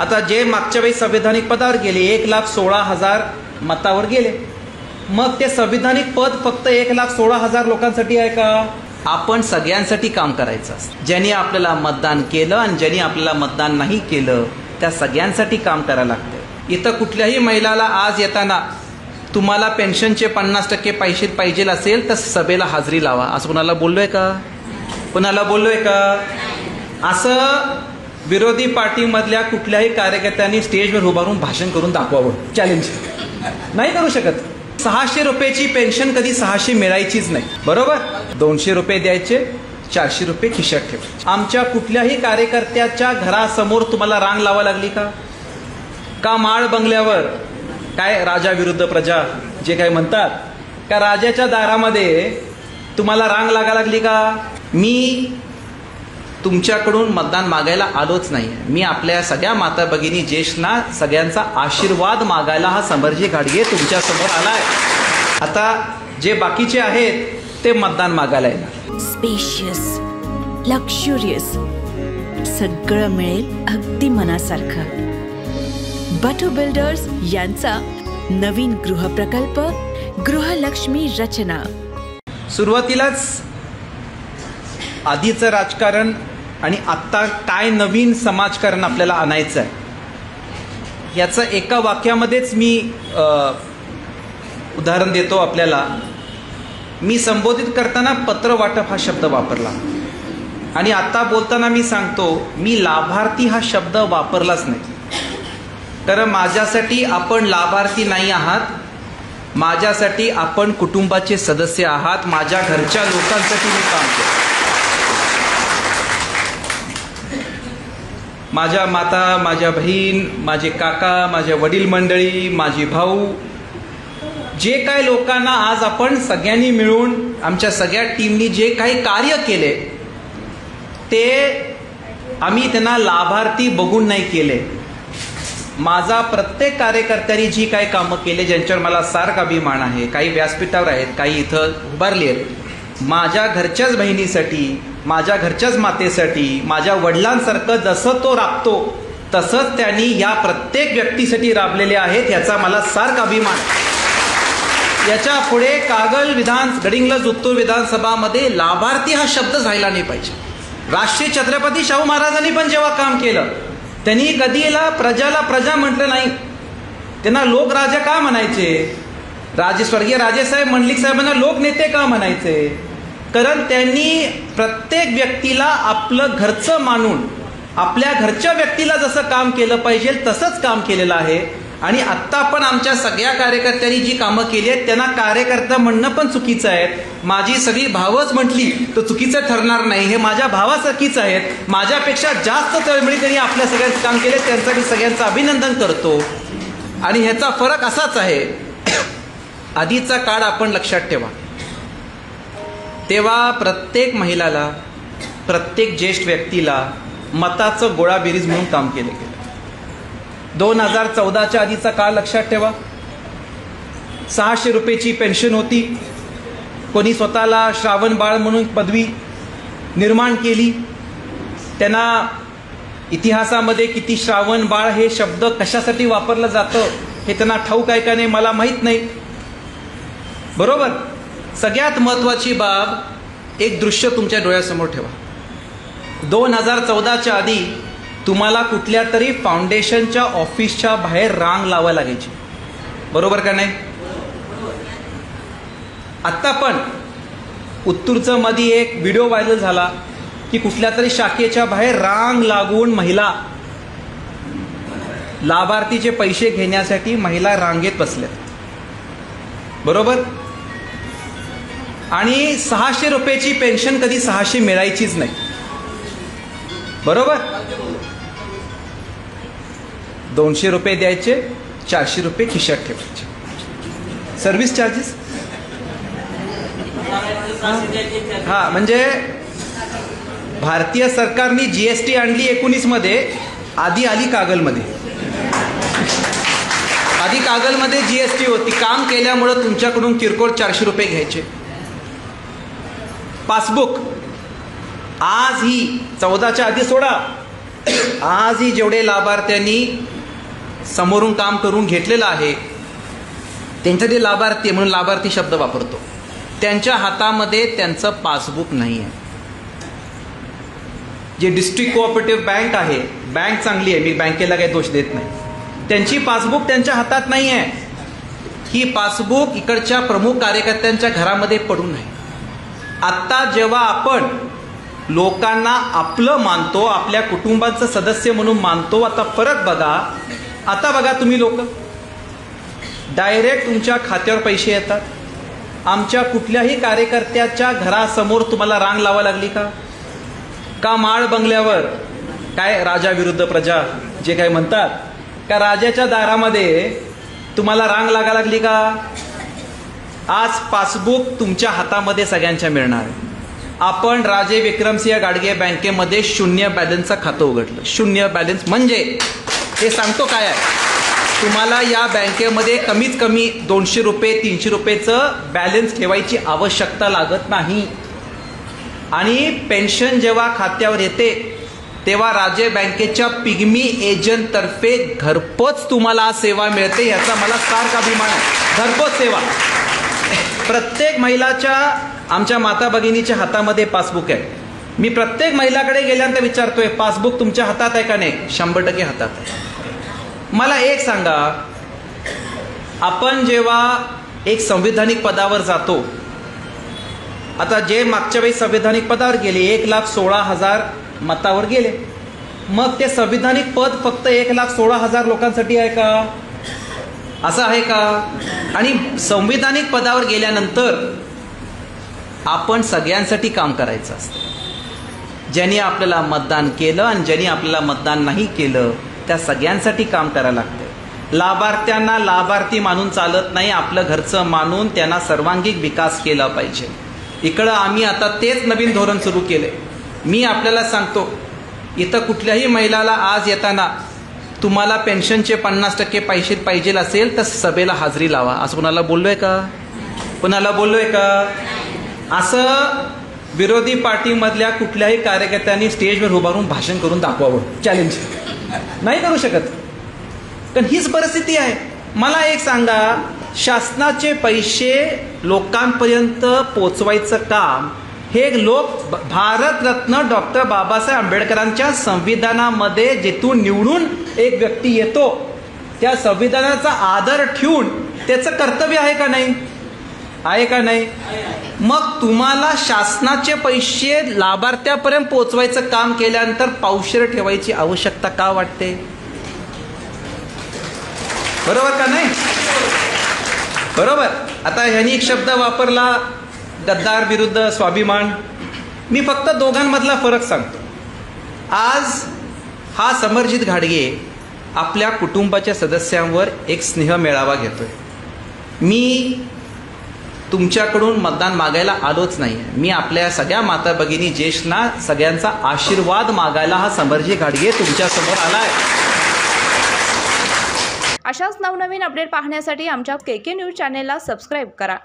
आता जे मागच्या वेळी संविधानिक पदावर गेले 1,16,000 मतावर गेले, मग ते संविधानिक पद फक्त 1,16,000 लोकांसाठी आहे का? आपण सगळ्यांसाठी काम करायचं असतं. ज्यांनी आपल्याला मतदान केलं आणि ज्यांनी आपल्याला मतदान नाही केलं त्या सगळ्यांसाठी काम करायला लागतं. इथं कुठल्याही महिलाला आज येताना तुम्हाला पेन्शनचे 50% पैसे पाहिजे असेल तर सभेला हजेरी लावा असं कुणाला बोललोय का? कुणाला बोललोय का? असं विरोधी पार्टीमधल्या कुठल्याही कार्यकर्त्यांनी स्टेजवर उभारून भाषण करून दाखवावं. चॅलेंज नाही करू शकत. 600 रुपयाची पेन्शन कधी 600 मिळायचीच नाही, बरोबर? 200 रुपये द्यायचे, 400 रुपये खिशात ठेवायचे. आमच्या कुठल्याही कार्यकर्त्याच्या घरासमोर तुम्हाला रांग लावा लागली का? का माळ बंगल्यावर काय राजा विरुद्ध प्रजा जे काय म्हणतात का राजाच्या दारामध्ये तुम्हाला रांग लागा लागली का? मी तुमच्याकडून मतदान मागायला आलोच नाही. मी आपल्या सगळ्या माता भगिनी ज्येष्ठना सगळ्यांचा आशीर्वाद मागायला हा समरजी घाडगे तुमच्या समोर आलाय. आता जे बाकीचे आहेत ते मतदान मागायला येणार. स्पेशियस, लक्झुरियस, सगळं मिळेल अगदी मनासारखं. बटू बिल्डर्स यांचा नवीन गृहप्रकल्प गृहलक्ष्मी रचना. सुरुवातीलाच आधीचं राजकारण आणि आत्ता काय नवीन समाजकारण आपल्याला आणायचं आहे याचं एका वाक्यामध्येच मी उदाहरण देतो आपल्याला. मी संबोधित करताना पत्र वाटप हा शब्द वापरला आणि आता बोलताना मी सांगतो मी लाभार्थी हा शब्द वापरलाच नाही. कारण माझ्यासाठी आपण लाभार्थी नाही आहात, माझ्यासाठी आपण कुटुंबाचे सदस्य आहात. माझ्या घरच्या लोकांसाठी मी काम करतो. माझ्या माता, माझ्या बहीण, माझे काका, माझ्या वडील मंडळी, माझे भाऊ, जे काही लोकांना आज आपण सगळ्यांनी मिळून आमच्या सगळ्या टीमनी जे काही कार्य केले ते आम्ही त्यांना लाभार्थी बघून नाही केले. माझा प्रत्येक कार्यकर्त्यांनी जी काही कामं केले ज्यांच्यावर मला सार्क अभिमान आहे, काही व्यासपीठावर आहेत, काही इथं उभारले आहेत, माझ्या घरच्याच बहिणीसाठी, माझ्या घरच्याच मातेसाठी, माझ्या वडिलांसारखं जसं तो राबतो तसंच त्यांनी या प्रत्येक व्यक्तीसाठी राबलेले आहेत याचा मला सार्क अभिमान. याच्या पुढे गडिंग्लज उत्तूर विधानसभामध्ये लाभार्थी हा शब्द राहिला नाही पाहिजे. राष्ट्रीय छत्रपती शाहू महाराजांनी पण जेव्हा काम केलं त्यांनी कधीला प्रजाला प्रजा म्हटलं नाही. त्यांना लोकराजा का म्हणायचे? स्वर्गीय राजेसाहेब मंडलिक साहेबांना लोकनेते का म्हणायचे? कारण त्यांनी प्रत्येक व्यक्तीला आपलं घरचं मानून आपल्या घरच्या व्यक्तीला जसं काम केलं पाहिजे तसंच काम केलेलं आहे. आणि आत्ता पण आमच्या सगळ्या कार्यकर्त्यांनी जी कामं केली आहेत त्यांना कार्यकर्ता म्हणणं पण चुकीचं आहे. माझी सगळी भावच म्हटली तर चुकीचं ठरणार नाही. हे माझ्या भावासारखीच आहेत. माझ्यापेक्षा जास्त तळमळी त्यांनी आपल्या सगळ्यांचं काम केले, त्यांचं मी सगळ्यांचं अभिनंदन करतो. आणि ह्याचा फरक असाच आहे, आधीचा काळ आपण लक्षात ठेवा, तेव्हा प्रत्येक महिलाला, प्रत्येक ज्येष्ठ व्यक्तीला मताचं गोळाबेरीज म्हणून काम केलं गेलं. 2014च्या आधीचा काळ लक्षात ठेवा. 600 रुपयाची पेन्शन होती. कोणी स्वतःला श्रावण बाळ म्हणून पदवी निर्माण केली. त्यांना इतिहासामध्ये किती श्रावण बाळ हे शब्द कशासाठी वापरलं जातं हे त्यांना ठाऊक आहे का नाही मला माहीत नाही, बरोबर? सगळ्यात महत्त्वाची बाब, एक दृश्य तुमच्या डोळ्यासमोर ठेवा. 2014च्या आधी तुम्हाला कुठल्या तरी फाउंडेशनच्या ऑफिसच्या बाहेर रांग लावा लागायची, बरोबर का नाही? आत्ता पण उत्तूरचं मध्ये एक व्हिडिओ व्हायरल झाला की कुठल्या तरी शाखेच्या बाहेर रांग लागून महिला लाभार्थीचे पैसे घेण्यासाठी महिला रांगेत बसल्या, बरोबर? आणि 600 रुपयाची पेन्शन कधी 600 मिळायचीच नाही, बरोबर? 200 रुपये द्यायचे, 400 रुपये खिशात ठेवायचे. सर्व्हिस चार्जेस हा, म्हणजे भारतीय सरकारने GST आणली 19 मध्ये. आधी आली कागलमध्ये. आधी कागलमध्ये GST होती. काम केल्यामुळं तुमच्याकडून किरकोळ 400 रुपये घ्यायचे. पासबुक आज ही 14च्या आधी सोडा, आजही जेवढे लाभार्थ्यांनी समोरून काम करून घेतलेलं आहे, त्यांचे जे लाभार्थी म्हणून लाभार्थी शब्द वापरतो, त्यांच्या हातामध्ये त्यांचं पासबुक नाही आहे. जे डिस्ट्रिक्ट कोऑपरेटिव्ह बँक आहे, बँक चांगली आहे, मी बँकेला काही दोष देत नाही, त्यांची पासबुक त्यांच्या हातात नाही आहे. ही पासबुक इकडच्या प्रमुख कार्यकर्त्यांच्या घरामध्ये पडून आहे. आत्ता जेव्हा आपण लोकांना आपलं मानतो, आपल्या कुटुंबाचं सदस्य म्हणून मानतो, आता फरक बघा. आता बघा तुम्ही लोक डायरेक्ट तुमच्या खात्यावर पैसे येतात. आमच्या कुठल्याही कार्यकर्त्याच्या घरासमोर तुम्हाला रांग लावा लागली का? का माळ बंगल्यावर काय राजा विरुद्ध प्रजा जे काय म्हणतात, का राजाच्या दारामध्ये तुम्हाला रांग लागा लागली का? आज पासबुक तुमच्या हातामध्ये सगळ्यांच्या मिळणार. आपण राजे विक्रमसिंह गाडगे बँकेमध्ये 0 बॅलन्सचं खातं उघडलं. 0 बॅलन्स म्हणजे ते सांगतो काय आहे, तुम्हाला या बँकेमध्ये कमीत कमी 200 रुपये 300 रुपयेचं बॅलन्स ठेवायची आवश्यकता लागत नाही. आणि पेन्शन जेव्हा खात्यावर येते तेव्हा राजे बँकेच्या पिगमी एजंटतर्फे घरपोच तुम्हाला सेवा मिळते. याचा मला सारखा अभिमान आहे. घरपोच सेवा. प्रत्येक महिलाच्या, आमच्या माता भगिनीच्या हातामध्ये पासबुक आहे. मी प्रत्येक महिलाकडे गेल्यानंतर विचारतोय, पासबुक तुमच्या हातात आहे का? नाही, 100% हातात आहे. मला एक सांगा, आपण जेव्हा एक संविधानिक पदावर जातो, आता जे मागच्या वेळी संविधानिक पदावर गेले 1,16,000 मतावर गेले, मग ते संविधानिक पद फक्त 1,16,000 लोकांसाठी आहे का? असं आहे का? आणि संविधानिक पदावर गेल्यानंतर आपण सगळ्यांसाठी काम करायचं असतं. ज्यांनी आपल्याला मतदान केलं आणि ज्यांनी आपल्याला मतदान नाही केलं त्या सगळ्यांसाठी काम करायला लागतं. लाभार्थ्यांना लाभार्थी मानून चालत नाही, आपलं घरचं मानून त्यांना सर्वांगीण विकास केला पाहिजे. इकडं आम्ही आता तेच नवीन धोरण सुरू केले. मी आपल्याला सांगतो, इथं कुठल्याही महिलाला आज येताना तुम्हाला पेन्शनचे 50% पैसे पाहिजे असेल तर सभेला हजेरी लावा, असं कुणाला बोललोय का? कुणाला बोललोय का? असं विरोधी पार्टीमधल्या कुठल्याही कार्यकर्त्यांनी स्टेजवर उभारून भाषण करून दाखवावं, चॅलेंज नाही करू शकत. कारण हीच परिस्थिती आहे. मला एक सांगा, शासनाचे पैसे लोकांपर्यंत पोचवायचं काम हे लोक भारतरत्न डॉक्टर बाबासाहेब आंबेडकरांच्या संविधानामध्ये जिथून निवडून एक व्यक्ती येतो त्या संविधानाचा आदर ठेवून त्याचं कर्तव्य आहे का नाही? आहे का नाही? मग तुम्हाला शासनाचे पैसे लाभार्थ्यापर्यंत पोचवायचं काम केल्यानंतर पावशेर ठेवायची आवश्यकता का वाटते? बरोबर का नाही? बरोबर. आता ह्यांनी एक शब्द वापरला, गद्दार विरुद्ध स्वाभिमान. मी फक्त दोघांमधला फरक सांगतो. आज हा समरजित घाडगे आपल्या कुटुंबाच्या सदस्यांवर एक स्नेह मेळावा घेतोय. मी तुमच्याकडून मतदान मागायला आलोच नाही. मी आपल्या सगळ्या माता भगिनी ज्येष्ठना सगळ्यांचा आशीर्वाद मागायला हा समरजित घाडगे तुमच्या समोर आलाय. अशाच नवनवीन अपडेट पाहण्यासाठी आमच्या KK न्यूज चॅनेलला सबस्क्राईब करा.